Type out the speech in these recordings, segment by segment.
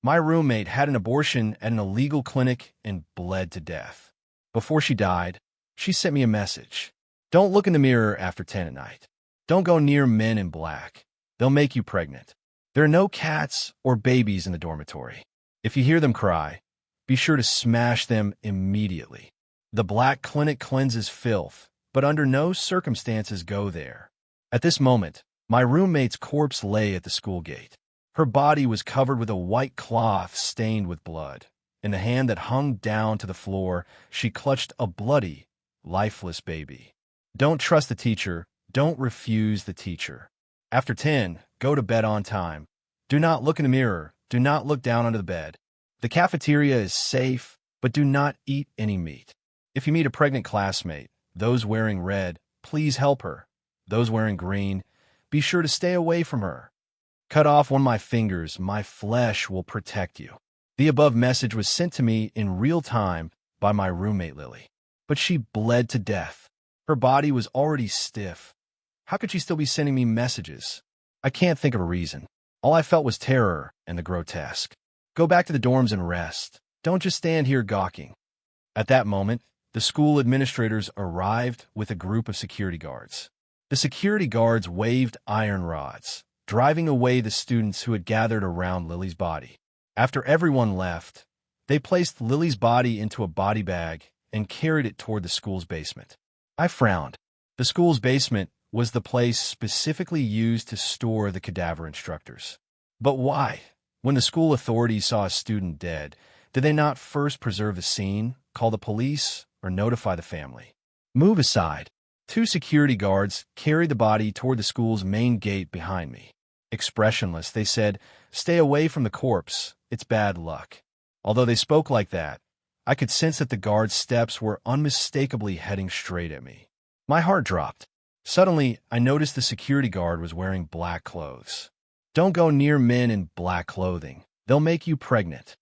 My roommate had an abortion at an illegal clinic and bled to death. Before she died, she sent me a message. Don't look in the mirror after 10 at night. Don't go near men in black. They'll make you pregnant. There are no cats or babies in the dormitory. If you hear them cry, be sure to smash them immediately. The black clinic cleanses filth, but under no circumstances go there. At this moment, my roommate's corpse lay at the school gate. Her body was covered with a white cloth stained with blood. In the hand that hung down to the floor, she clutched a bloody, lifeless baby. Don't trust the teacher. Don't refuse the teacher. After 10, go to bed on time. Do not look in the mirror. Do not look down under the bed. The cafeteria is safe, but do not eat any meat. If you meet a pregnant classmate, those wearing red, please help her. Those wearing green, be sure to stay away from her. Cut off one of my fingers. My flesh will protect you. The above message was sent to me in real time by my roommate Lily. But she bled to death. Her body was already stiff. How could she still be sending me messages? I can't think of a reason. All I felt was terror and the grotesque. Go back to the dorms and rest. Don't just stand here gawking. At that moment, the school administrators arrived with a group of security guards. The security guards waved iron rods, driving away the students who had gathered around Lily's body. After everyone left, they placed Lily's body into a body bag and carried it toward the school's basement. I frowned. The school's basement was the place specifically used to store the cadaver instructors. But why? When the school authorities saw a student dead, did they not first preserve the scene, call the police, or notify the family? Move aside. 2 security guards carried the body toward the school's main gate behind me. Expressionless, they said, "Stay away from the corpse. It's bad luck." Although they spoke like that, I could sense that the guards' steps were unmistakably heading straight at me. My heart dropped. Suddenly, I noticed the security guard was wearing black clothes. Don't go near men in black clothing. They'll make you pregnant.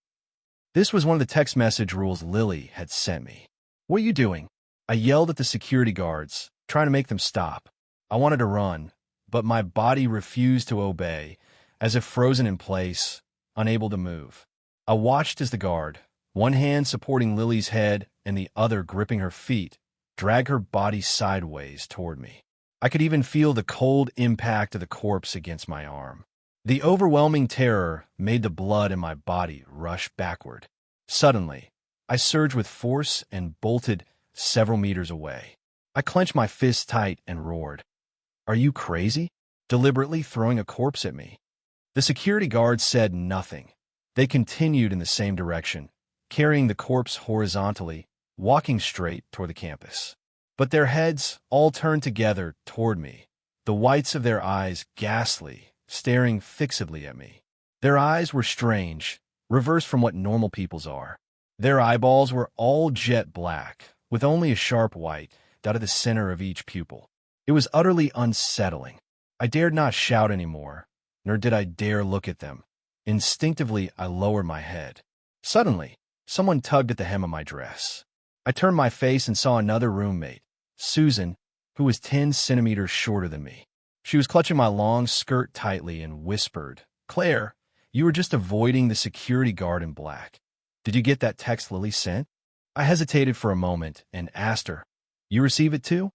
This was one of the text message rules Lily had sent me. What are you doing? I yelled at the security guards, trying to make them stop. I wanted to run, but my body refused to obey, as if frozen in place, unable to move. I watched as the guard, one hand supporting Lily's head and the other gripping her feet, drag her body sideways toward me. I could even feel the cold impact of the corpse against my arm. The overwhelming terror made the blood in my body rush backward. Suddenly, I surged with force and bolted several meters away. I clenched my fists tight and roared, "Are you crazy?" deliberately throwing a corpse at me. The security guards said nothing. They continued in the same direction, carrying the corpse horizontally, walking straight toward the campus. But their heads all turned together toward me, the whites of their eyes ghastly, staring fixedly at me. Their eyes were strange, reversed from what normal people's are. Their eyeballs were all jet black, with only a sharp white dotted the center of each pupil. It was utterly unsettling. I dared not shout anymore, nor did I dare look at them. Instinctively, I lowered my head. Suddenly, someone tugged at the hem of my dress. I turned my face and saw another roommate, Susan, who was 10 centimeters shorter than me. She was clutching my long skirt tightly and whispered, "Claire, you were just avoiding the security guard in black. Did you get that text Lily sent?" I hesitated for a moment and asked her, "You receive it too?"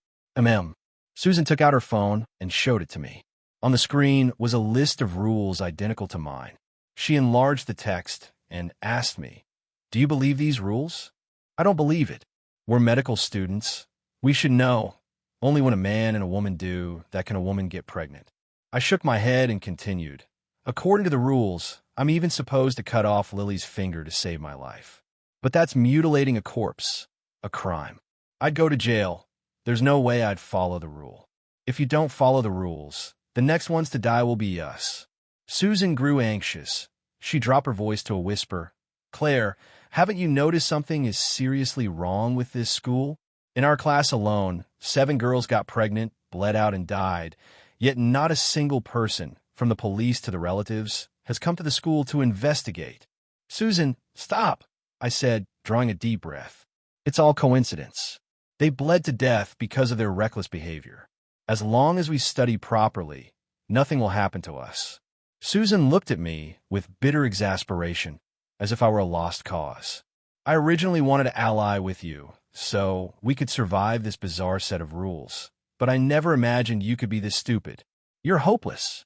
Susan took out her phone and showed it to me. On the screen was a list of rules identical to mine. She enlarged the text and asked me, "Do you believe these rules?" "I don't believe it. We're medical students. We should know. Only when a man and a woman do, that can a woman get pregnant." I shook my head and continued. "According to the rules, I'm even supposed to cut off Lily's finger to save my life. But that's mutilating a corpse, a crime. I'd go to jail. There's no way I'd follow the rule. If you don't follow the rules, the next ones to die will be us." Susan grew anxious. She dropped her voice to a whisper. "Claire, haven't you noticed something is seriously wrong with this school? In our class alone, 7 girls got pregnant, bled out, and died, yet not a single person, from the police to the relatives, has come to the school to investigate." "Susan, stop," I said, drawing a deep breath. "It's all coincidence. They bled to death because of their reckless behavior. As long as we study properly, nothing will happen to us." Susan looked at me with bitter exasperation, as if I were a lost cause. I originally wanted to ally with you, so we could survive this bizarre set of rules. But I never imagined you could be this stupid. You're hopeless.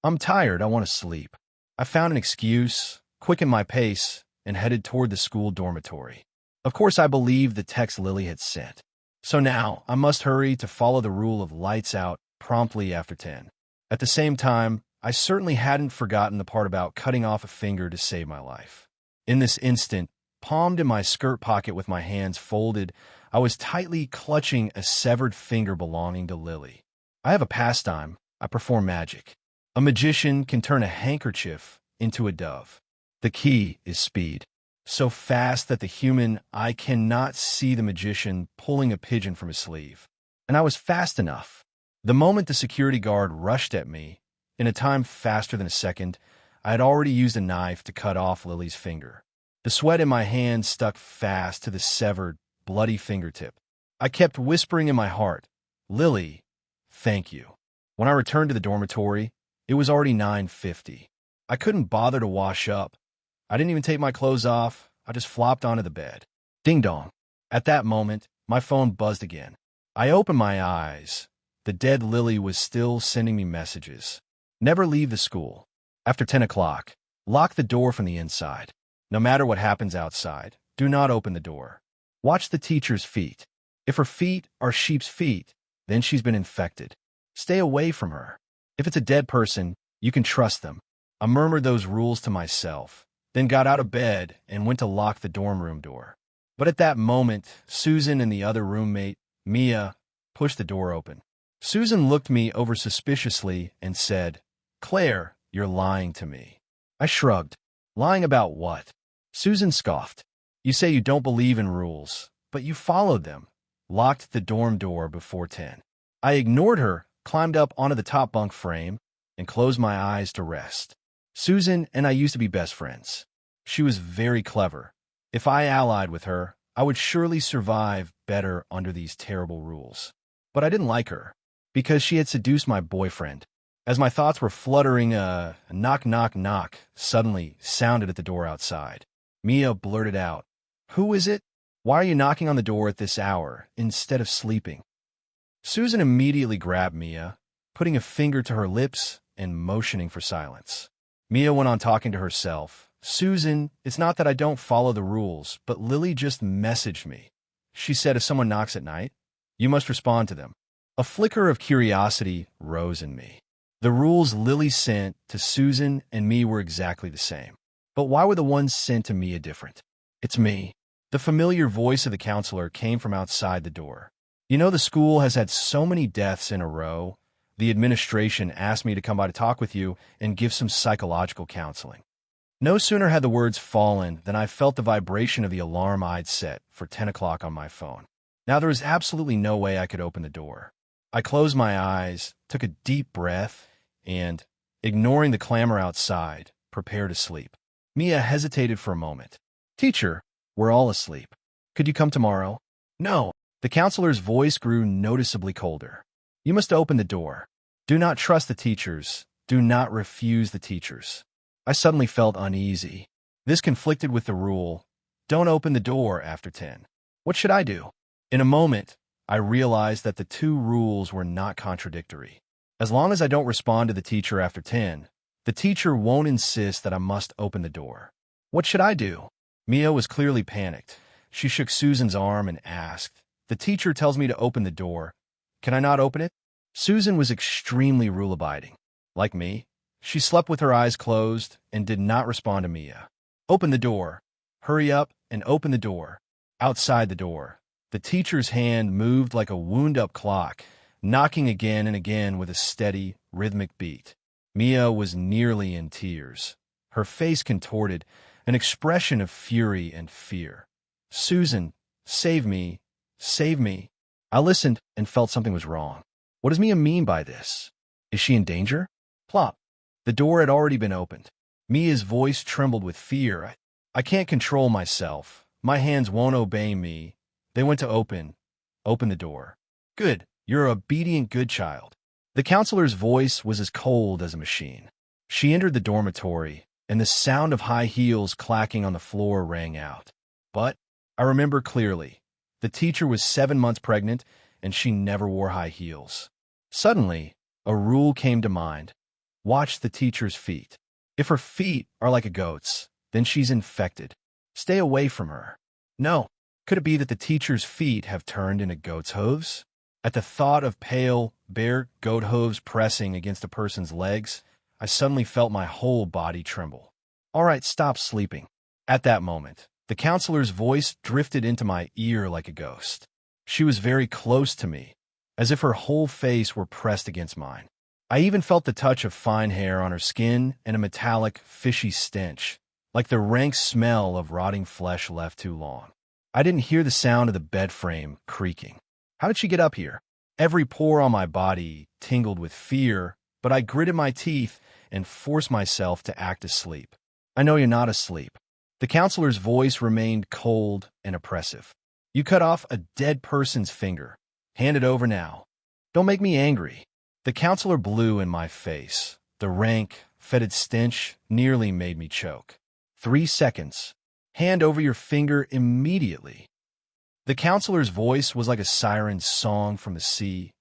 I'm tired, I want to sleep. I found an excuse, quickened my pace, and headed toward the school dormitory. Of course, I believed the text Lily had sent. So now, I must hurry to follow the rule of lights out promptly after 10. At the same time, I certainly hadn't forgotten the part about cutting off a finger to save my life. In this instant, palmed in my skirt pocket with my hands folded, I was tightly clutching a severed finger belonging to Lily. I have a pastime. I perform magic. A magician can turn a handkerchief into a dove. The key is speed. So fast that the human eye cannot see the magician pulling a pigeon from his sleeve. And I was fast enough. The moment the security guard rushed at me, in a time faster than a second, I had already used a knife to cut off Lily's finger. The sweat in my hand stuck fast to the severed, bloody fingertip. I kept whispering in my heart, "Lily, thank you." When I returned to the dormitory, it was already 9:50. I couldn't bother to wash up. I didn't even take my clothes off. I just flopped onto the bed. Ding dong. At that moment, my phone buzzed again. I opened my eyes. The dead Lily was still sending me messages. Never leave the school. After 10 o'clock, lock the door from the inside. No matter what happens outside, do not open the door. Watch the teacher's feet. If her feet are sheep's feet, then she's been infected. Stay away from her. If it's a dead person, you can trust them. I murmured those rules to myself, then got out of bed and went to lock the dorm room door. But at that moment, Susan and the other roommate, Mia, pushed the door open. Susan looked me over suspiciously and said, "Claire, you're lying to me." I shrugged. Lying about what? Susan scoffed. You say you don't believe in rules, but you followed them. Locked the dorm door before 10. I ignored her, climbed up onto the top bunk frame, and closed my eyes to rest. Susan and I used to be best friends. She was very clever. If I allied with her, I would surely survive better under these terrible rules. But I didn't like her, because she had seduced my boyfriend. As my thoughts were fluttering, a knock, knock, knock suddenly sounded at the door outside. Mia blurted out, "Who is it? Why are you knocking on the door at this hour, instead of sleeping?" Susan immediately grabbed Mia, putting a finger to her lips and motioning for silence. Mia went on talking to herself. "Susan, it's not that I don't follow the rules, but Lily just messaged me. She said if someone knocks at night, you must respond to them." A flicker of curiosity rose in me. The rules Lily sent to Susan and me were exactly the same. But why were the ones sent to Mia different? "It's me." The familiar voice of the counselor came from outside the door. "You know, the school has had so many deaths in a row. The administration asked me to come by to talk with you and give some psychological counseling." No sooner had the words fallen than I felt the vibration of the alarm I'd set for 10 o'clock on my phone. Now there was absolutely no way I could open the door. I closed my eyes, took a deep breath, and, ignoring the clamor outside, prepared to sleep. Mia hesitated for a moment. "Teacher, we're all asleep. Could you come tomorrow?" "No." The counselor's voice grew noticeably colder. "You must open the door. Do not trust the teachers. Do not refuse the teachers." I suddenly felt uneasy. This conflicted with the rule, "Don't open the door after 10. What should I do? In a moment, I realized that the two rules were not contradictory. As long as I don't respond to the teacher after 10, the teacher won't insist that I must open the door. What should I do? Mia was clearly panicked. She shook Susan's arm and asked, "The teacher tells me to open the door. Can I not open it?" Susan was extremely rule-abiding. Like me, she slept with her eyes closed and did not respond to Mia. "Open the door. Hurry up and open the door." Outside the door, the teacher's hand moved like a wound-up clock, knocking again and again with a steady, rhythmic beat. Mia was nearly in tears. Her face contorted, an expression of fury and fear. "Susan, save me, save me." I listened and felt something was wrong. What does Mia mean by this? Is she in danger? Plop. The door had already been opened. Mia's voice trembled with fear. I can't control myself. My hands won't obey me. They went to open the door. "Good. You're an obedient good child." The counselor's voice was as cold as a machine. She entered the dormitory, and the sound of high heels clacking on the floor rang out. But I remember clearly. The teacher was 7 months pregnant, and she never wore high heels. Suddenly, a rule came to mind. Watch the teacher's feet. If her feet are like a goat's, then she's infected. Stay away from her. No, could it be that the teacher's feet have turned into goat's hooves? At the thought of pale, bare goat hooves pressing against a person's legs, I suddenly felt my whole body tremble. All right, stop sleeping. At that moment, the counselor's voice drifted into my ear like a ghost. She was very close to me, as if her whole face were pressed against mine. I even felt the touch of fine hair on her skin and a metallic, fishy stench, like the rank smell of rotting flesh left too long. I didn't hear the sound of the bed frame creaking. How did she get up here? Every pore on my body tingled with fear, but I gritted my teeth and forced myself to act asleep. I know you're not asleep. The counselor's voice remained cold and oppressive. You cut off a dead person's finger. Hand it over now. Don't make me angry. The counselor blew in my face. The rank, fetid stench nearly made me choke. 3 seconds. Hand over your finger immediately. The counselor's voice was like a siren's song from the sea,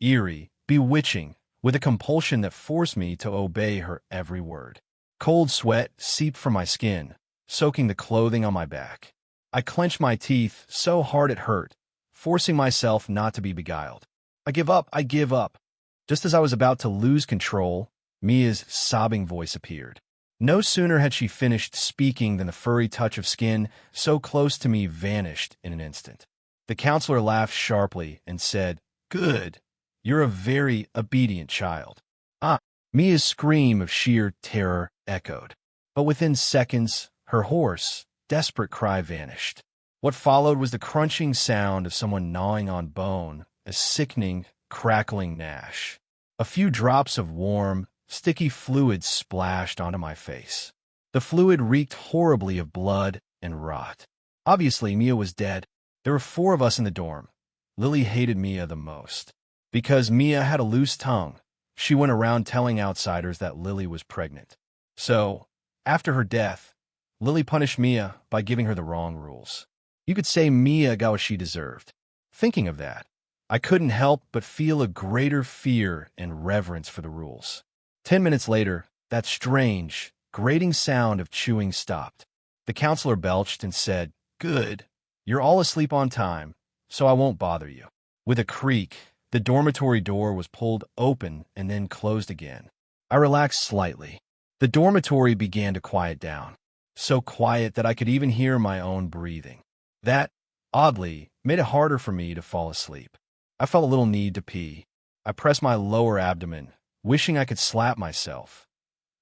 eerie, bewitching, with a compulsion that forced me to obey her every word. Cold sweat seeped from my skin, soaking the clothing on my back. I clenched my teeth so hard it hurt, forcing myself not to be beguiled. I give up, I give up. Just as I was about to lose control, Mia's sobbing voice appeared. No sooner had she finished speaking than the furry touch of skin so close to me vanished in an instant. The counselor laughed sharply and said, "Good. You're a very obedient child." Ah! Mia's scream of sheer terror echoed. But within seconds, her hoarse, desperate cry vanished. What followed was the crunching sound of someone gnawing on bone, a sickening, crackling gnash. A few drops of warm, sticky fluid splashed onto my face. The fluid reeked horribly of blood and rot. Obviously, Mia was dead. There were 4 of us in the dorm. Lily hated Mia the most. Because Mia had a loose tongue, she went around telling outsiders that Lily was pregnant. So, after her death, Lily punished Mia by giving her the wrong rules. You could say Mia got what she deserved. Thinking of that, I couldn't help but feel a greater fear and reverence for the rules. 10 minutes later, that strange, grating sound of chewing stopped. The counselor belched and said, "Good. You're all asleep on time, so I won't bother you." With a creak, the dormitory door was pulled open and then closed again. I relaxed slightly. The dormitory began to quiet down, so quiet that I could even hear my own breathing. That, oddly, made it harder for me to fall asleep. I felt a little need to pee. I pressed my lower abdomen, wishing I could slap myself.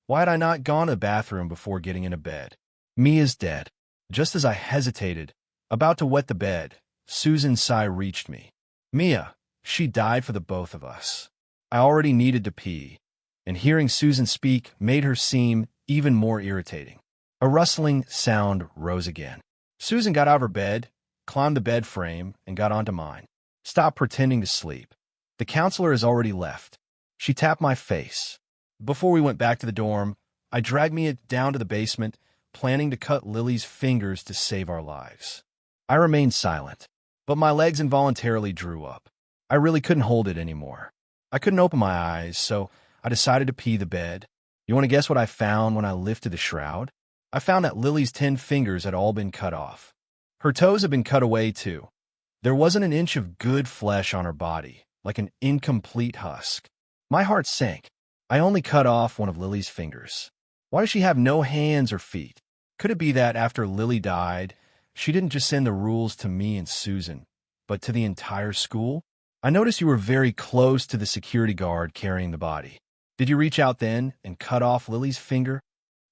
Why had I not gone to the bathroom before getting into bed? Mia's dead. Just as I hesitated, about to wet the bed, Susan's sigh reached me. Mia, she died for the both of us. I already needed to pee, and hearing Susan speak made her seem even more irritating. A rustling sound rose again. Susan got out of her bed, climbed the bed frame, and got onto mine. Stop pretending to sleep. The counselor has already left. She tapped my face. Before we went back to the dorm, I dragged Mia down to the basement, planning to cut Lily's fingers to save our lives. I remained silent, but my legs involuntarily drew up. I really couldn't hold it anymore. I couldn't open my eyes, so I decided to pee the bed. You want to guess what I found when I lifted the shroud? I found that Lily's 10 fingers had all been cut off. Her toes had been cut away, too. There wasn't an inch of good flesh on her body, like an incomplete husk. My heart sank. I only cut off one of Lily's fingers. Why does she have no hands or feet? Could it be that after Lily died, she didn't just send the rules to me and Susan, but to the entire school? I noticed you were very close to the security guard carrying the body. Did you reach out then and cut off Lily's finger?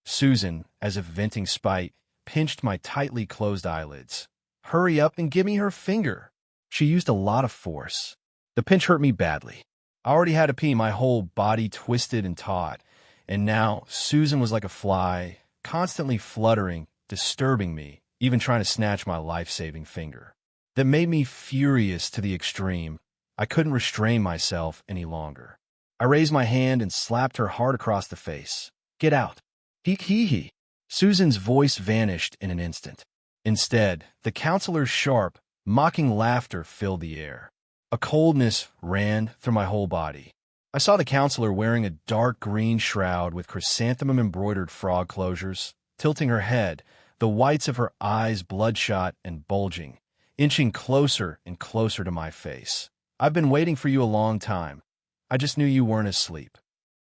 Susan, as if venting spite, pinched my tightly closed eyelids. Hurry up and give me her finger. She used a lot of force. The pinch hurt me badly. I already had to pee, my whole body twisted and taut, and now Susan was like a fly, constantly fluttering, disturbing me, even trying to snatch my life-saving finger. That made me furious to the extreme. I couldn't restrain myself any longer. I raised my hand and slapped her hard across the face. Get out. He. Susan's voice vanished in an instant. Instead, the counselor's sharp, mocking laughter filled the air. A coldness ran through my whole body. I saw the counselor wearing a dark green shroud with chrysanthemum-embroidered frog closures, tilting her head, the whites of her eyes bloodshot and bulging, inching closer and closer to my face. I've been waiting for you a long time. I just knew you weren't asleep.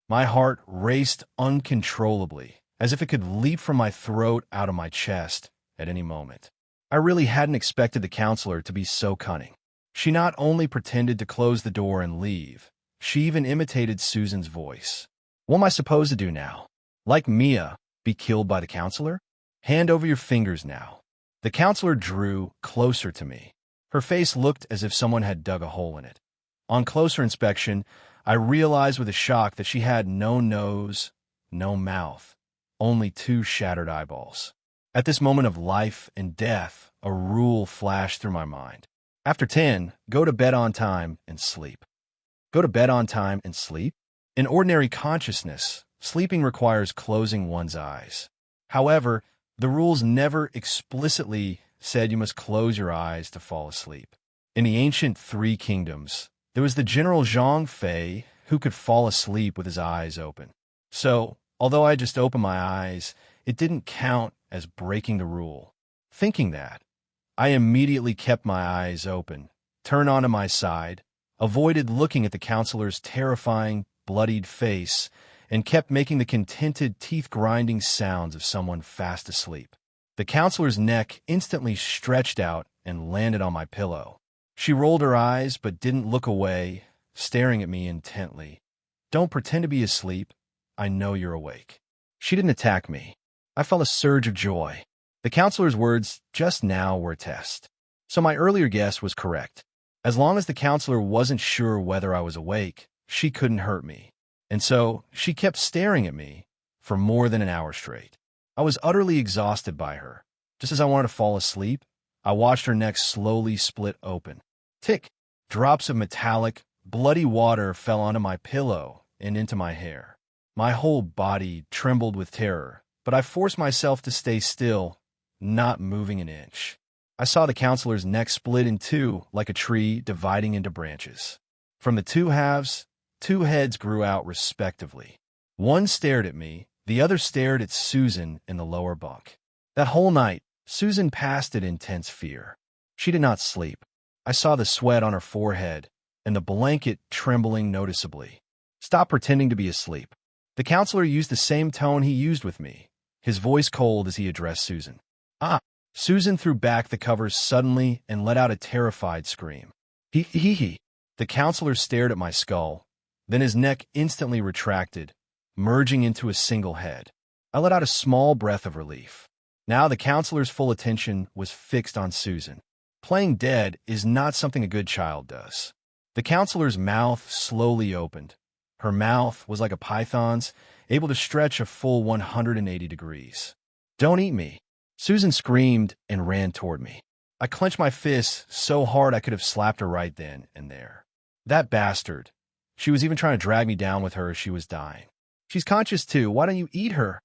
My heart raced uncontrollably, as if it could leap from my throat out of my chest at any moment. I really hadn't expected the counselor to be so cunning. She not only pretended to close the door and leave, she even imitated Susan's voice. What am I supposed to do now? Like Mia, be killed by the counselor? Hand over your fingers now. The counselor drew closer to me. Her face looked as if someone had dug a hole in it. On closer inspection, I realized with a shock that she had no nose, no mouth, only 2 shattered eyeballs. At this moment of life and death, a rule flashed through my mind. After 10, go to bed on time and sleep. Go to bed on time and sleep? In ordinary consciousness, sleeping requires closing one's eyes. However, the rules never explicitly said you must close your eyes to fall asleep. In the ancient 3 kingdoms, there was the general Zhang Fei who could fall asleep with his eyes open. So, although I just opened my eyes, it didn't count as breaking the rule. Thinking that, I immediately kept my eyes open, turned onto my side, avoided looking at the counselor's terrifying, bloodied face, and kept making the contented, teeth-grinding sounds of someone fast asleep. The counselor's neck instantly stretched out and landed on my pillow. She rolled her eyes but didn't look away, staring at me intently. Don't pretend to be asleep. I know you're awake. She didn't attack me. I felt a surge of joy. The counselor's words just now were a test. So my earlier guess was correct. As long as the counselor wasn't sure whether I was awake, she couldn't hurt me. And so she kept staring at me for more than an hour straight. I was utterly exhausted by her. Just as I wanted to fall asleep, I watched her neck slowly split open. Tick! Drops of metallic, bloody water fell onto my pillow and into my hair. My whole body trembled with terror, but I forced myself to stay still, not moving an inch. I saw the counselor's neck split in 2 like a tree dividing into branches. From the 2 halves, 2 heads grew out respectively. One stared at me, the other stared at Susan in the lower bunk. That whole night, Susan passed in intense fear. She did not sleep. I saw the sweat on her forehead and the blanket trembling noticeably. Stop pretending to be asleep. The counselor used the same tone he used with me, his voice cold as he addressed Susan. Ah! Susan threw back the covers suddenly and let out a terrified scream. He. The counselor stared at my skull, then his neck instantly retracted, merging into a single head. I let out a small breath of relief. Now the counselor's full attention was fixed on Susan. Playing dead is not something a good child does. The counselor's mouth slowly opened. Her mouth was like a python's, able to stretch a full 180 degrees. Don't eat me. Susan screamed and ran toward me. I clenched my fists so hard I could have slapped her right then and there. That bastard. She was even trying to drag me down with her as she was dying. She's conscious too. Why don't you eat her?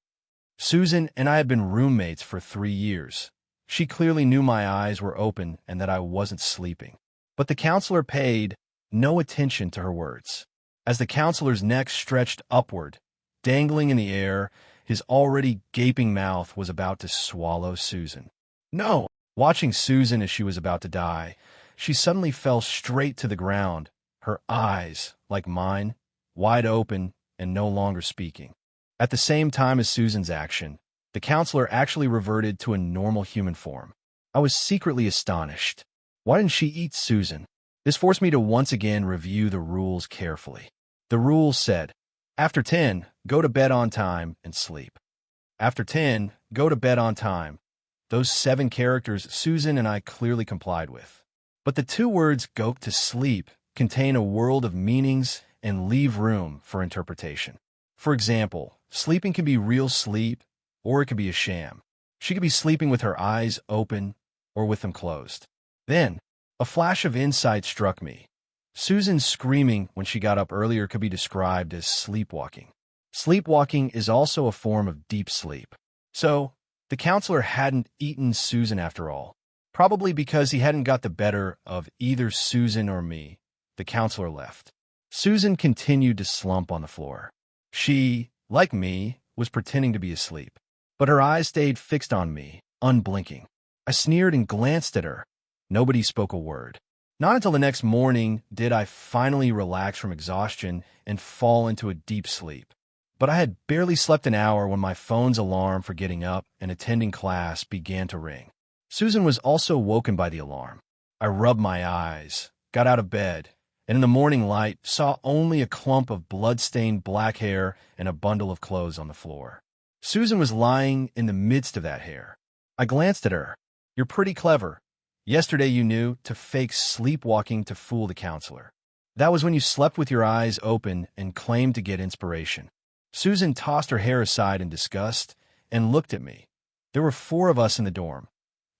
Susan and I had been roommates for 3 years. She clearly knew my eyes were open and that I wasn't sleeping. But the counselor paid no attention to her words. As the counselor's neck stretched upward, dangling in the air, his already gaping mouth was about to swallow Susan. No! Watching Susan as she was about to die, she suddenly fell straight to the ground, her eyes, like mine, wide open and no longer speaking. At the same time as Susan's action, the counselor actually reverted to a normal human form. I was secretly astonished. Why didn't she eat Susan? This forced me to once again review the rules carefully. The rules said, after 10, go to bed on time and sleep. After 10, go to bed on time. Those 7 characters Susan and I clearly complied with. But the 2 words go to sleep contain a world of meanings and leave room for interpretation. For example, sleeping can be real sleep, or it could be a sham. She could be sleeping with her eyes open or with them closed. Then, a flash of insight struck me. Susan's screaming when she got up earlier could be described as sleepwalking. Sleepwalking is also a form of deep sleep. So, the counselor hadn't eaten Susan after all. Probably because he hadn't got the better of either Susan or me. The counselor left. Susan continued to slump on the floor. She, like me, was pretending to be asleep. But her eyes stayed fixed on me, unblinking. I sneered and glanced at her. Nobody spoke a word. Not until the next morning did I finally relax from exhaustion and fall into a deep sleep. But I had barely slept an hour when my phone's alarm for getting up and attending class began to ring. Susan was also woken by the alarm. I rubbed my eyes, got out of bed, and in the morning light saw only a clump of blood-stained black hair and a bundle of clothes on the floor. Susan was lying in the midst of that hair. I glanced at her. You're pretty clever. Yesterday you knew to fake sleepwalking to fool the counselor. That was when you slept with your eyes open and claimed to get inspiration. Susan tossed her hair aside in disgust and looked at me. There were 4 of us in the dorm.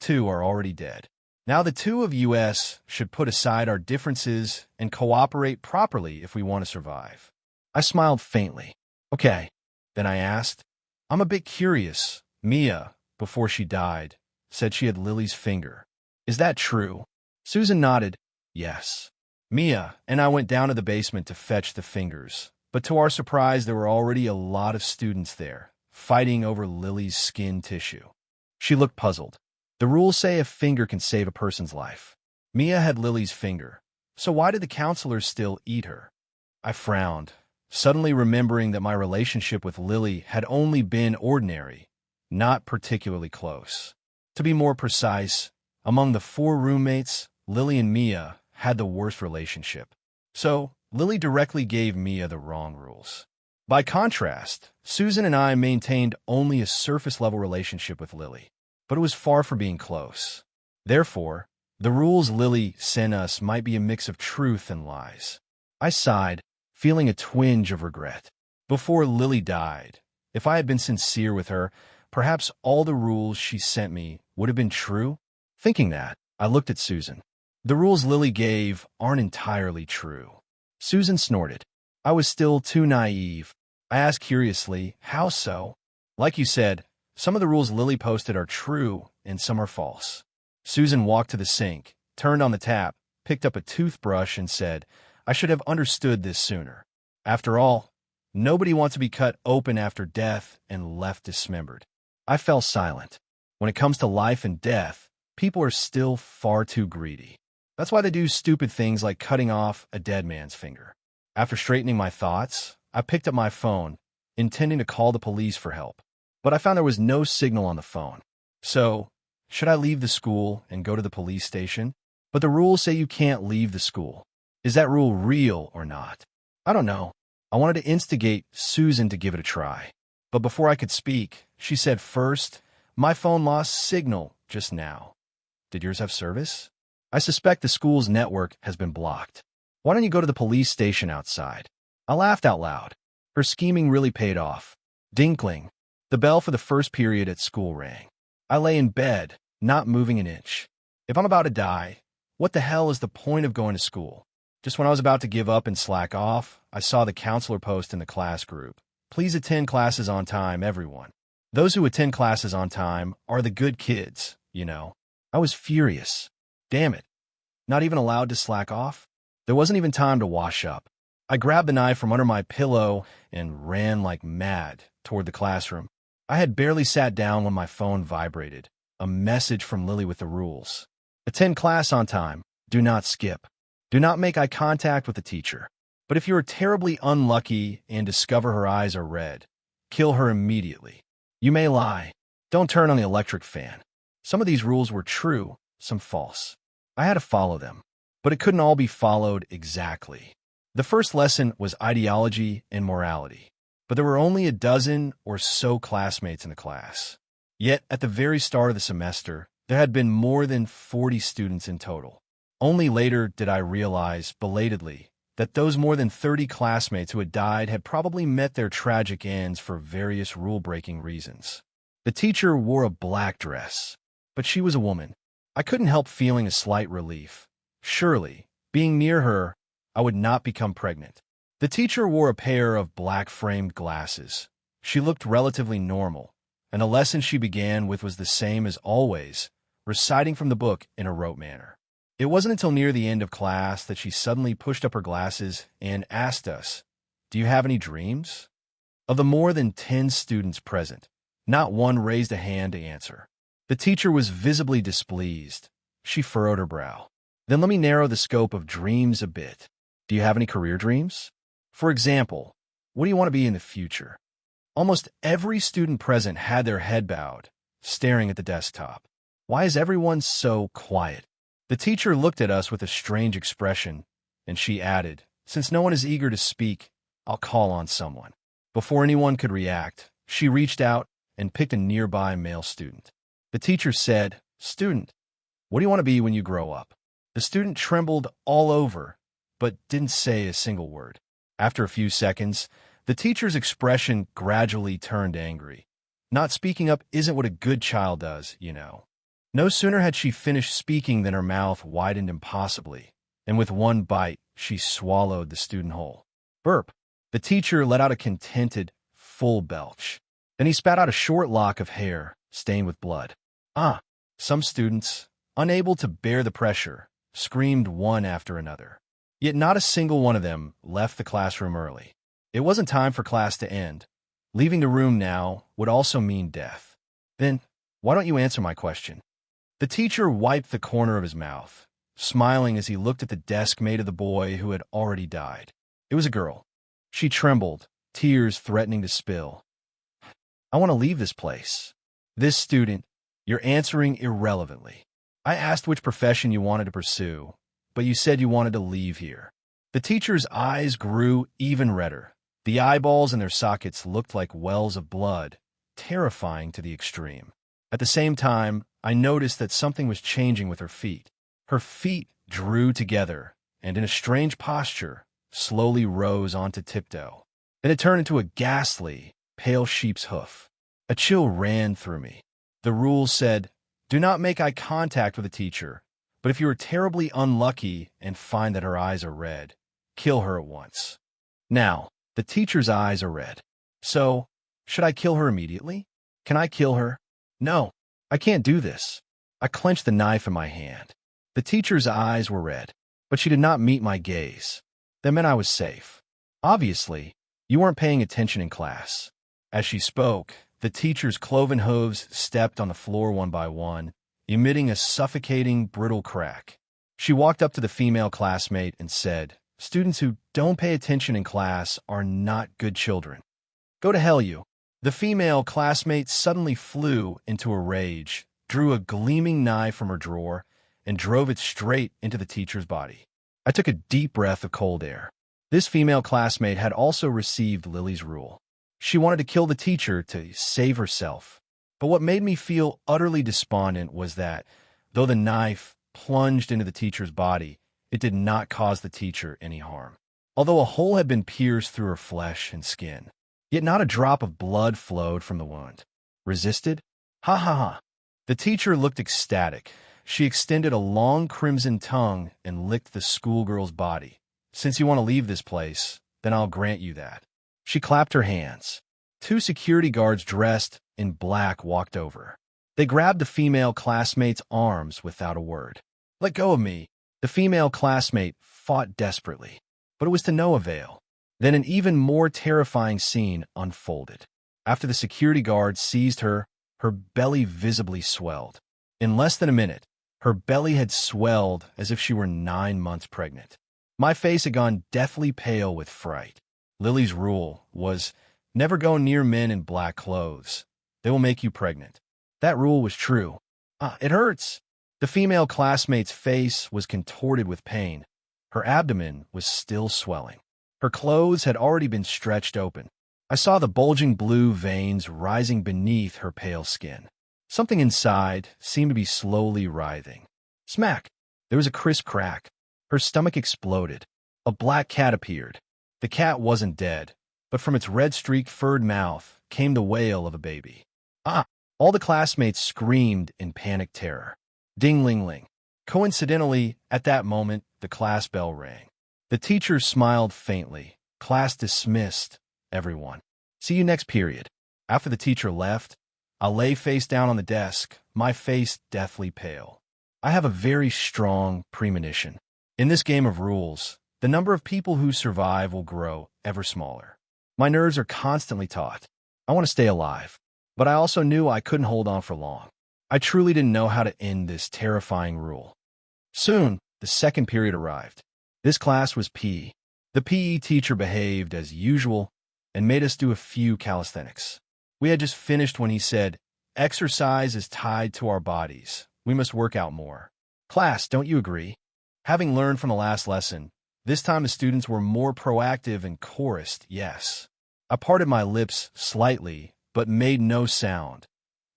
2 are already dead. Now the 2 of us should put aside our differences and cooperate properly if we want to survive. I smiled faintly. Okay. Then I asked, I'm a bit curious. Mia, before she died, said she had Lily's finger. Is that true? Susan nodded. Yes. Mia and I went down to the basement to fetch the fingers, but to our surprise there were already a lot of students there, fighting over Lily's skin tissue. She looked puzzled. The rules say a finger can save a person's life. Mia had Lily's finger, so why did the counselors still eat her? I frowned, suddenly remembering that my relationship with Lily had only been ordinary, not particularly close. To be more precise, among the 4 roommates, Lily and Mia had the worst relationship. So, Lily directly gave Mia the wrong rules. By contrast, Susan and I maintained only a surface-level relationship with Lily, but it was far from being close. Therefore, the rules Lily sent us might be a mix of truth and lies. I sighed, feeling a twinge of regret. Before Lily died, if I had been sincere with her, perhaps all the rules she sent me would have been true. Thinking that, I looked at Susan. The rules Lily gave aren't entirely true. Susan snorted. I was still too naive. I asked curiously, how so? Like you said, some of the rules Lily posted are true and some are false. Susan walked to the sink, turned on the tap, picked up a toothbrush and said, I should have understood this sooner. After all, nobody wants to be cut open after death and left dismembered. I fell silent. When it comes to life and death, people are still far too greedy. That's why they do stupid things like cutting off a dead man's finger. After straightening my thoughts, I picked up my phone, intending to call the police for help. But I found there was no signal on the phone. So, should I leave the school and go to the police station? But the rules say you can't leave the school. Is that rule real or not? I don't know. I wanted to instigate Susan to give it a try. But before I could speak, she said first, my phone lost signal just now. Did yours have service? I suspect the school's network has been blocked. Why don't you go to the police station outside? I laughed out loud. Her scheming really paid off. Dinkling. The bell for the first period at school rang. I lay in bed, not moving an inch. If I'm about to die, what the hell is the point of going to school? Just when I was about to give up and slack off, I saw the counselor post in the class group. Please attend classes on time, everyone. Those who attend classes on time are the good kids, you know. I was furious. Damn it. Not even allowed to slack off? There wasn't even time to wash up. I grabbed the knife from under my pillow and ran like mad toward the classroom. I had barely sat down when my phone vibrated. A message from Lily with the rules. Attend class on time. Do not skip. Do not make eye contact with the teacher. But if you are terribly unlucky and discover her eyes are red, kill her immediately. You may lie. Don't turn on the electric fan. Some of these rules were true, some false. I had to follow them, but it couldn't all be followed exactly. The first lesson was ideology and morality, but there were only a dozen or so classmates in the class. Yet, at the very start of the semester, there had been more than 40 students in total. Only later did I realize, belatedly, that those more than 30 classmates who had died had probably met their tragic ends for various rule-breaking reasons. The teacher wore a black dress, but she was a woman. I couldn't help feeling a slight relief. Surely, being near her, I would not become pregnant. The teacher wore a pair of black-framed glasses. She looked relatively normal, and the lesson she began with was the same as always, reciting from the book in a rote manner. It wasn't until near the end of class that she suddenly pushed up her glasses and asked us, "Do you have any dreams?" Of the more than 10 students present, not one raised a hand to answer. The teacher was visibly displeased. She furrowed her brow. "Then let me narrow the scope of dreams a bit. Do you have any career dreams? For example, what do you want to be in the future?" Almost every student present had their head bowed, staring at the desktop. "Why is everyone so quiet?" The teacher looked at us with a strange expression, and she added, "Since no one is eager to speak, I'll call on someone." Before anyone could react, she reached out and picked a nearby male student. The teacher said, "Student, what do you want to be when you grow up?" The student trembled all over, but didn't say a single word. After a few seconds, the teacher's expression gradually turned angry. "Not speaking up isn't what a good child does, you know." No sooner had she finished speaking than her mouth widened impossibly, and with one bite, she swallowed the student whole. Burp. The teacher let out a contented, full belch. Then he spat out a short lock of hair, stained with blood. Some students, unable to bear the pressure, screamed one after another. Yet not a single one of them left the classroom early. It wasn't time for class to end. Leaving the room now would also mean death. "Then, why don't you answer my question?" The teacher wiped the corner of his mouth, smiling as he looked at the desk mate of the boy who had already died. It was a girl. She trembled, tears threatening to spill. "I want to leave this place." "This student, you're answering irrelevantly. I asked which profession you wanted to pursue, but you said you wanted to leave here." The teacher's eyes grew even redder. The eyeballs in their sockets looked like wells of blood, terrifying to the extreme. At the same time, I noticed that something was changing with her feet. Her feet drew together, and in a strange posture, slowly rose onto tiptoe. Then it turned into a ghastly, pale sheep's hoof. A chill ran through me. The rules said, "Do not make eye contact with a teacher, but if you are terribly unlucky and find that her eyes are red, kill her at once." Now, the teacher's eyes are red. So, should I kill her immediately? Can I kill her? No, I can't do this. I clenched the knife in my hand. The teacher's eyes were red, but she did not meet my gaze. That meant I was safe. "Obviously, you weren't paying attention in class." As she spoke, the teacher's cloven hooves stepped on the floor one by one, emitting a suffocating, brittle crack. She walked up to the female classmate and said, "Students who don't pay attention in class are not good children. Go to hell, you." The female classmate suddenly flew into a rage, drew a gleaming knife from her drawer, and drove it straight into the teacher's body. I took a deep breath of cold air. This female classmate had also received Lily's rule. She wanted to kill the teacher to save herself. But what made me feel utterly despondent was that, though the knife plunged into the teacher's body, it did not cause the teacher any harm. Although a hole had been pierced through her flesh and skin, yet not a drop of blood flowed from the wound. Resisted? Ha ha ha. The teacher looked ecstatic. She extended a long crimson tongue and licked the schoolgirl's body. "Since you want to leave this place, then I'll grant you that." She clapped her hands. 2 security guards dressed in black walked over. They grabbed the female classmate's arms without a word. "Let go of me." The female classmate fought desperately, but it was to no avail. Then an even more terrifying scene unfolded. After the security guards seized her, her belly visibly swelled. In less than a minute, her belly had swelled as if she were 9 months pregnant. My face had gone deathly pale with fright. Lily's rule was, never go near men in black clothes. They will make you pregnant. That rule was true. It hurts. The female classmate's face was contorted with pain. Her abdomen was still swelling. Her clothes had already been stretched open. I saw the bulging blue veins rising beneath her pale skin. Something inside seemed to be slowly writhing. Smack! There was a crisp crack. Her stomach exploded. A black cat appeared. The cat wasn't dead, but from its red-streaked furred mouth came the wail of a baby. All the classmates screamed in panicked terror. Ding-ling-ling. Coincidentally, at that moment, the class bell rang. The teacher smiled faintly. Class dismissed, everyone. See you next period. After the teacher left, I lay face down on the desk, my face deathly pale. I have a very strong premonition. In this game of rules, the number of people who survive will grow ever smaller. My nerves are constantly taut. I want to stay alive, but I also knew I couldn't hold on for long. I truly didn't know how to end this terrifying rule. Soon, the second period arrived. This class was PE. The PE teacher behaved as usual and made us do a few calisthenics. We had just finished when he said, "Exercise is tied to our bodies. We must work out more." Class, don't you agree? Having learned from the last lesson, this time the students were more proactive and chorused yes. I parted my lips slightly, but made no sound.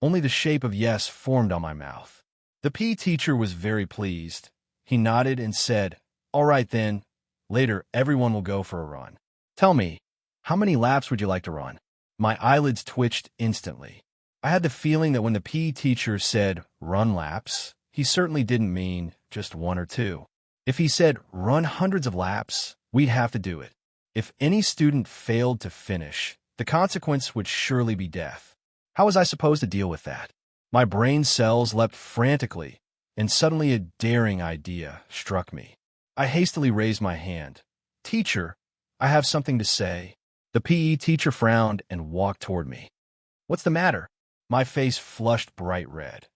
Only the shape of yes formed on my mouth. The PE teacher was very pleased. He nodded and said, "All right then. Later, everyone will go for a run. Tell me, how many laps would you like to run?" My eyelids twitched instantly. I had the feeling that when the PE teacher said run laps, he certainly didn't mean just one or two. If he said run hundreds of laps, we'd have to do it. If any student failed to finish, the consequence would surely be death. How was I supposed to deal with that? My brain cells leapt frantically, and suddenly a daring idea struck me. I hastily raised my hand. "Teacher, I have something to say." The PE teacher frowned and walked toward me. "What's the matter?" My face flushed bright red.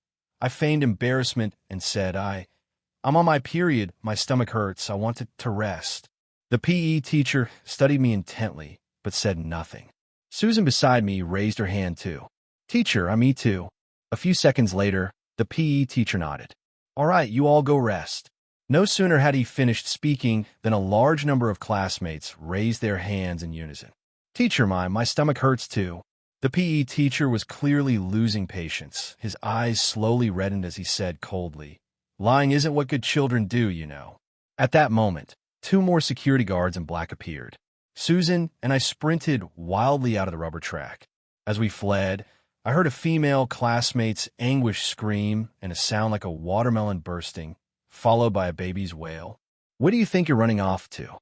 I feigned embarrassment and said, I'm on my period, my stomach hurts, I want to rest." The PE teacher studied me intently, but said nothing. Susan beside me raised her hand too. "Teacher, me too." A few seconds later, the PE teacher nodded. "All right, you all go rest." No sooner had he finished speaking than a large number of classmates raised their hands in unison. "Teacher, my stomach hurts too." The PE teacher was clearly losing patience. His eyes slowly reddened as he said coldly, "Lying isn't what good children do, you know." At that moment, 2 more security guards in black appeared. Susan and I sprinted wildly out of the rubber track. As we fled, I heard a female classmate's anguished scream and a sound like a watermelon bursting, followed by a baby's wail. "What do you think you're running off to?"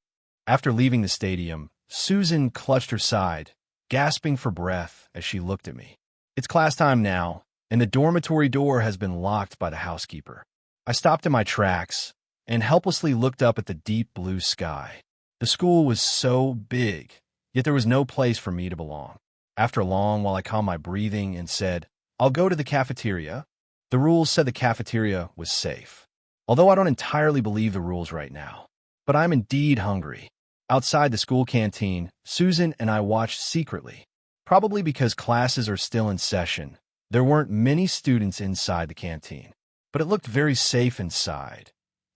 After leaving the stadium, Susan clutched her side, gasping for breath as she looked at me. "It's class time now, and the dormitory door has been locked by the housekeeper." I stopped in my tracks and helplessly looked up at the deep blue sky. The school was so big, yet there was no place for me to belong. After long, while I calmed my breathing and said, "I'll go to the cafeteria," the rules said the cafeteria was safe. Although I don't entirely believe the rules right now, but I'm indeed hungry. Outside the school canteen, Susan and I watched secretly. Probably because classes are still in session, there weren't many students inside the canteen. But it looked very safe inside.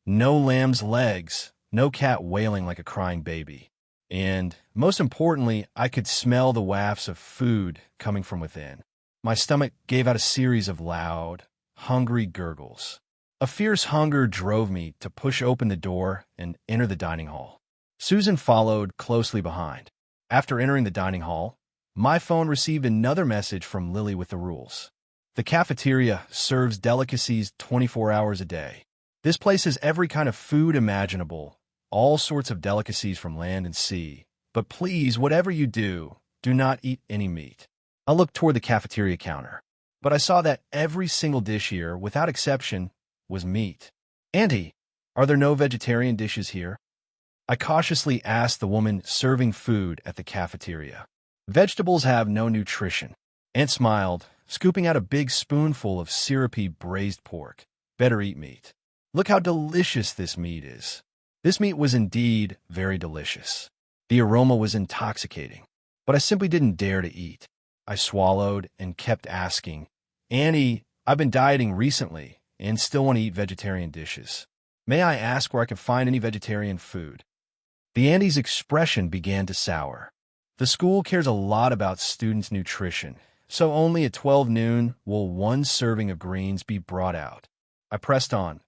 No lamb's legs, no cat wailing like a crying baby. And, most importantly, I could smell the wafts of food coming from within. My stomach gave out a series of loud, hungry gurgles. A fierce hunger drove me to push open the door and enter the dining hall. Susan followed closely behind. After entering the dining hall, my phone received another message from Lily with the rules. The cafeteria serves delicacies 24 hours a day. This place has every kind of food imaginable, all sorts of delicacies from land and sea. But please, whatever you do, do not eat any meat. I looked toward the cafeteria counter, but I saw that every single dish here, without exception, was meat. "Auntie, are there no vegetarian dishes here?" I cautiously asked the woman serving food at the cafeteria. "Vegetables have no nutrition." Aunt smiled, scooping out a big spoonful of syrupy braised pork. "Better eat meat. Look how delicious this meat is." This meat was indeed very delicious. The aroma was intoxicating, but I simply didn't dare to eat. I swallowed and kept asking, "Auntie, I've been dieting recently and still want to eat vegetarian dishes. May I ask where I can find any vegetarian food?" The auntie's expression began to sour. The school cares a lot about students' nutrition, so only at 12 noon will 1 serving of greens be brought out. I pressed on.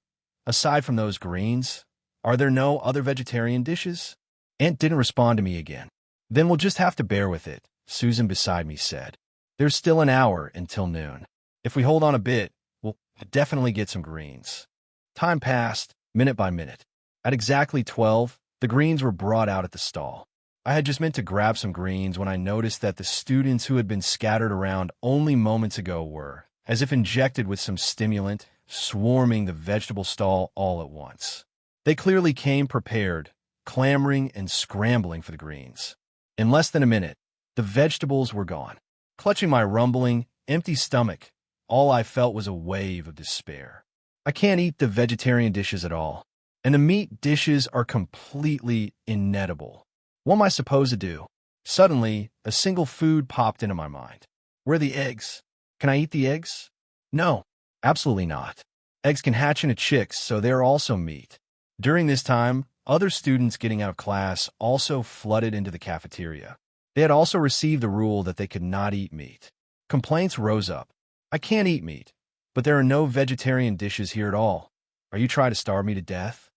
"Aside from those greens, are there no other vegetarian dishes?" Aunt didn't respond to me again. "Then we'll just have to bear with it," Susan beside me said. "There's still an hour until noon. If we hold on a bit, we'll definitely get some greens." Time passed, minute by minute. At exactly 12, the The greens were brought out at the stall. I had just meant to grab some greens when I noticed that the students who had been scattered around only moments ago were, as if injected with some stimulant, swarming the vegetable stall all at once. They clearly came prepared, clamoring and scrambling for the greens. In less than a minute, the vegetables were gone. Clutching my rumbling, empty stomach, all I felt was a wave of despair. I can't eat the vegetarian dishes at all, and the meat dishes are completely inedible. What am I supposed to do? Suddenly, a single food popped into my mind. Where are the eggs? Can I eat the eggs? No, absolutely not. Eggs can hatch into chicks, so they're also meat. During this time, other students getting out of class also flooded into the cafeteria. They had also received the rule that they could not eat meat. Complaints rose up. I can't eat meat, but there are no vegetarian dishes here at all. Are you trying to starve me to death?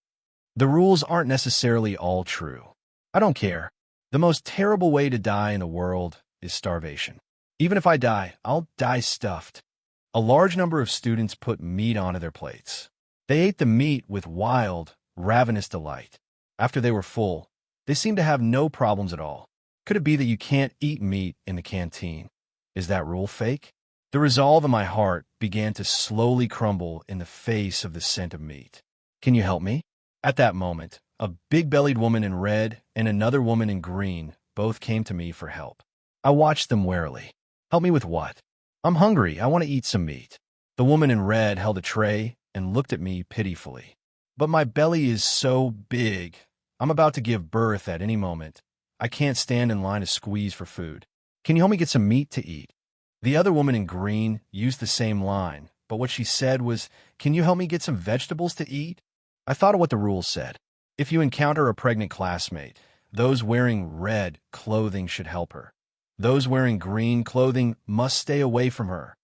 The rules aren't necessarily all true. I don't care. The most terrible way to die in the world is starvation. Even if I die, I'll die stuffed. A large number of students put meat onto their plates. They ate the meat with wild, ravenous delight. After they were full, they seemed to have no problems at all. Could it be that you can't eat meat in the canteen? Is that rule fake? The resolve in my heart began to slowly crumble in the face of the scent of meat. Can you help me? At that moment, a big-bellied woman in red and another woman in green both came to me for help. I watched them warily. Help me with what? I'm hungry. I want to eat some meat. The woman in red held a tray and looked at me pitifully. But my belly is so big. I'm about to give birth at any moment. I can't stand in line to squeeze for food. Can you help me get some meat to eat? The other woman in green used the same line, but what she said was, can you help me get some vegetables to eat? I thought of what the rules said. If you encounter a pregnant classmate, those wearing red clothing should help her. Those wearing green clothing must stay away from her.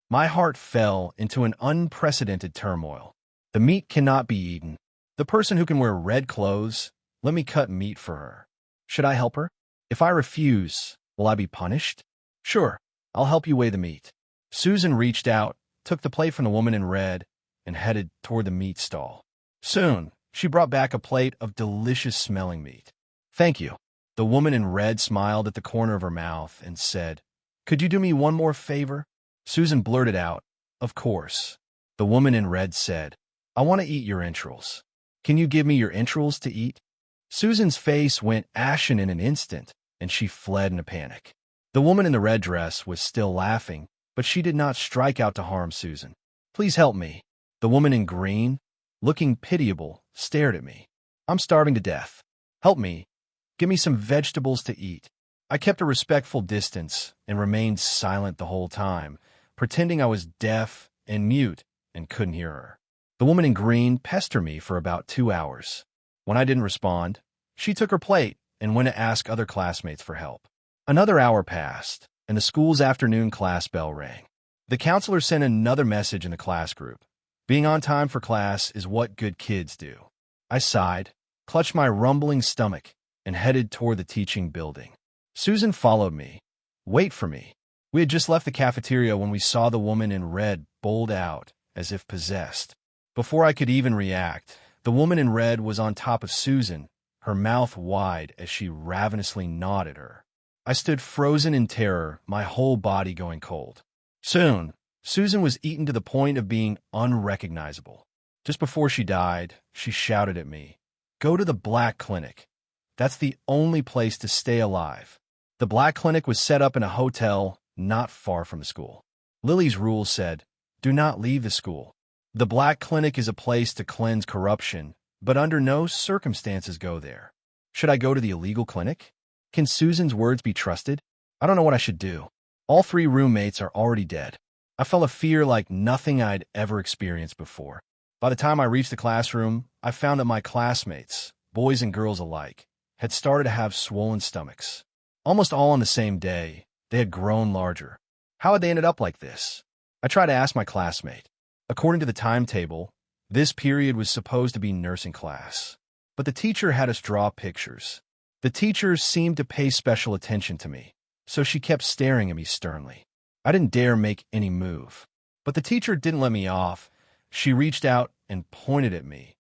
My heart fell into an unprecedented turmoil. The meat cannot be eaten. The person who can wear red clothes, let me cut meat for her. Should I help her? If I refuse, will I be punished? Sure, I'll help you weigh the meat. Susan reached out, took the plate from the woman in red, and headed toward the meat stall. Soon, she brought back a plate of delicious-smelling meat. Thank you. The woman in red smiled at the corner of her mouth and said, could you do me one more favor? Susan blurted out, of course. The woman in red said, I want to eat your entrails. Can you give me your entrails to eat? Susan's face went ashen in an instant, and she fled in a panic. The woman in the red dress was still laughing, but she did not strike out to harm Susan. Please help me. The woman in green, looking pitiable, stared at me. I'm starving to death. Help me. Give me some vegetables to eat. I kept a respectful distance and remained silent the whole time, pretending I was deaf and mute and couldn't hear her. The woman in green pestered me for about 2 hours. When I didn't respond, she took her plate and went to ask other classmates for help. Another hour passed, and the school's afternoon class bell rang. The counselor sent another message in the class group. Being on time for class is what good kids do. I sighed, clutched my rumbling stomach, and headed toward the teaching building. Susan followed me. Wait for me. We had just left the cafeteria when we saw the woman in red bolt out, as if possessed. Before I could even react, the woman in red was on top of Susan, her mouth wide as she ravenously gnawed at her. I stood frozen in terror, my whole body going cold. Soon, Susan was eaten to the point of being unrecognizable. Just before she died, she shouted at me, "Go to the Black Clinic. That's the only place to stay alive." The Black Clinic was set up in a hotel not far from the school. Lily's rules said, "Do not leave the school." The Black Clinic is a place to cleanse corruption, but under no circumstances go there. Should I go to the illegal clinic? Can Susan's words be trusted? I don't know what I should do. All 3 roommates are already dead. I felt a fear like nothing I'd ever experienced before. By the time I reached the classroom, I found that my classmates, boys and girls alike, had started to have swollen stomachs. Almost all on the same day, they had grown larger. How had they ended up like this? I tried to ask my classmate. According to the timetable, this period was supposed to be nursing class. But the teacher had us draw pictures. The teacher seemed to pay special attention to me, so she kept staring at me sternly. I didn't dare make any move. But the teacher didn't let me off. She reached out and pointed at me.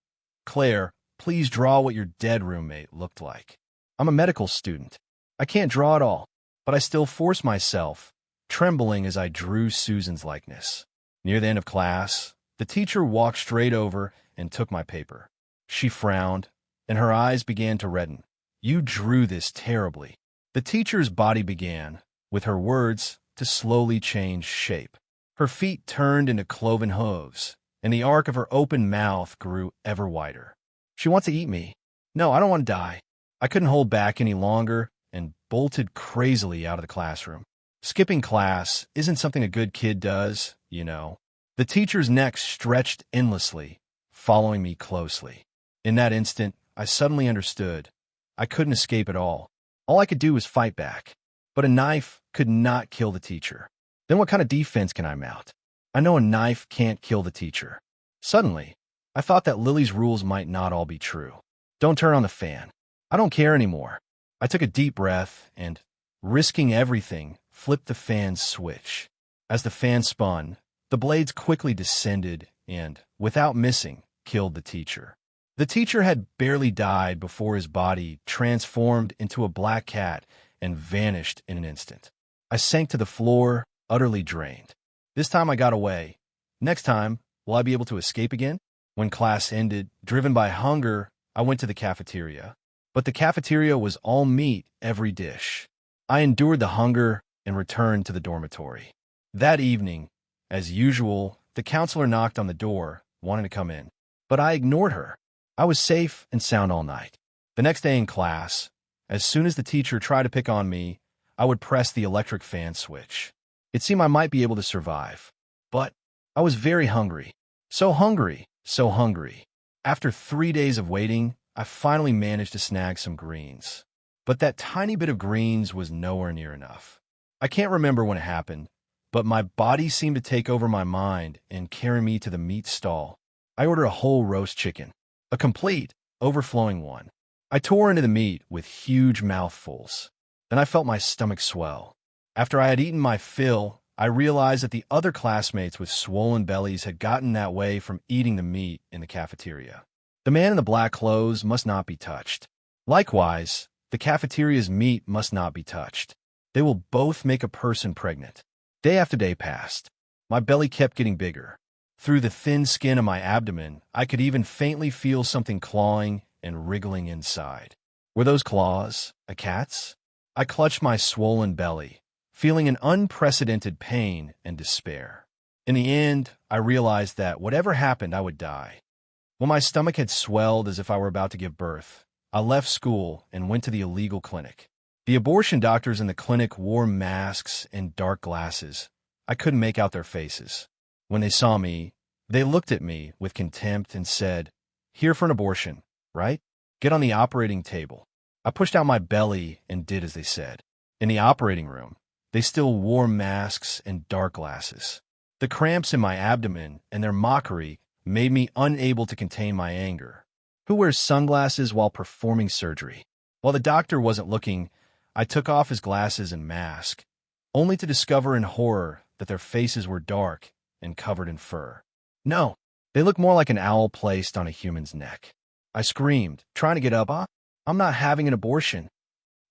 "Claire, please draw what your dead roommate looked like. I'm a medical student. I can't draw at all, but I still force myself, trembling as I drew Susan's likeness. Near the end of class, the teacher walked straight over and took my paper. She frowned, and her eyes began to redden. You drew this terribly. The teacher's body began, with her words, to slowly change shape. Her feet turned into cloven hooves, and the arc of her open mouth grew ever wider. She wants to eat me. No, I don't want to die. I couldn't hold back any longer and bolted crazily out of the classroom. Skipping class isn't something a good kid does, you know. The teacher's neck stretched endlessly, following me closely. In that instant, I suddenly understood. I couldn't escape at all. All I could do was fight back. But a knife could not kill the teacher. Then what kind of defense can I mount? I know a knife can't kill the teacher. Suddenly, I thought that Lily's rules might not all be true. Don't turn on the fan. I don't care anymore. I took a deep breath and, risking everything, flipped the fan's switch. As the fan spun, the blades quickly descended and, without missing, killed the teacher. The teacher had barely died before his body transformed into a black cat and vanished in an instant. I sank to the floor, utterly drained. This time I got away. Next time, will I be able to escape again? When class ended, driven by hunger, I went to the cafeteria. But the cafeteria was all meat, every dish. I endured the hunger and returned to the dormitory. That evening, as usual, the counselor knocked on the door, wanting to come in. But I ignored her. I was safe and sound all night. The next day in class, as soon as the teacher tried to pick on me, I would press the electric fan switch. It seemed I might be able to survive. But I was very hungry. So hungry, so hungry. After 3 days of waiting, I finally managed to snag some greens. But that tiny bit of greens was nowhere near enough. I can't remember when it happened, but my body seemed to take over my mind and carry me to the meat stall. I ordered a whole roast chicken, a complete, overflowing one. I tore into the meat with huge mouthfuls. Then I felt my stomach swell. After I had eaten my fill, I realized that the other classmates with swollen bellies had gotten that way from eating the meat in the cafeteria. The man in the black clothes must not be touched. Likewise, the cafeteria's meat must not be touched. They will both make a person pregnant. Day after day passed. My belly kept getting bigger. Through the thin skin of my abdomen, I could even faintly feel something clawing and wriggling inside. Were those claws a cat's? I clutched my swollen belly, feeling an unprecedented pain and despair. In the end, I realized that whatever happened, I would die. When my stomach had swelled as if I were about to give birth, I left school and went to the illegal clinic. The abortion doctors in the clinic wore masks and dark glasses. I couldn't make out their faces. When they saw me, they looked at me with contempt and said, "Here for an abortion, right? Get on the operating table." I pushed out my belly and did as they said. In the operating room, they still wore masks and dark glasses. The cramps in my abdomen and their mockery made me unable to contain my anger. Who wears sunglasses while performing surgery? While the doctor wasn't looking, I took off his glasses and mask, only to discover in horror that their faces were dark and covered in fur. No, they looked more like an owl placed on a human's neck. I screamed, trying to get up. I'm not having an abortion.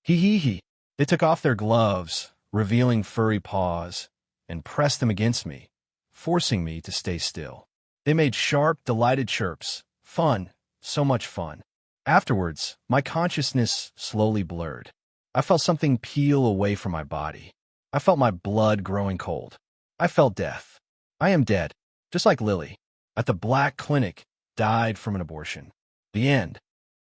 He. They took off their gloves, revealing furry paws, and pressed them against me, forcing me to stay still. They made sharp, delighted chirps. Fun, so much fun. Afterwards, my consciousness slowly blurred. I felt something peel away from my body. I felt my blood growing cold. I felt death. I am dead, just like Lily, at the Black Clinic, died from an abortion. The end.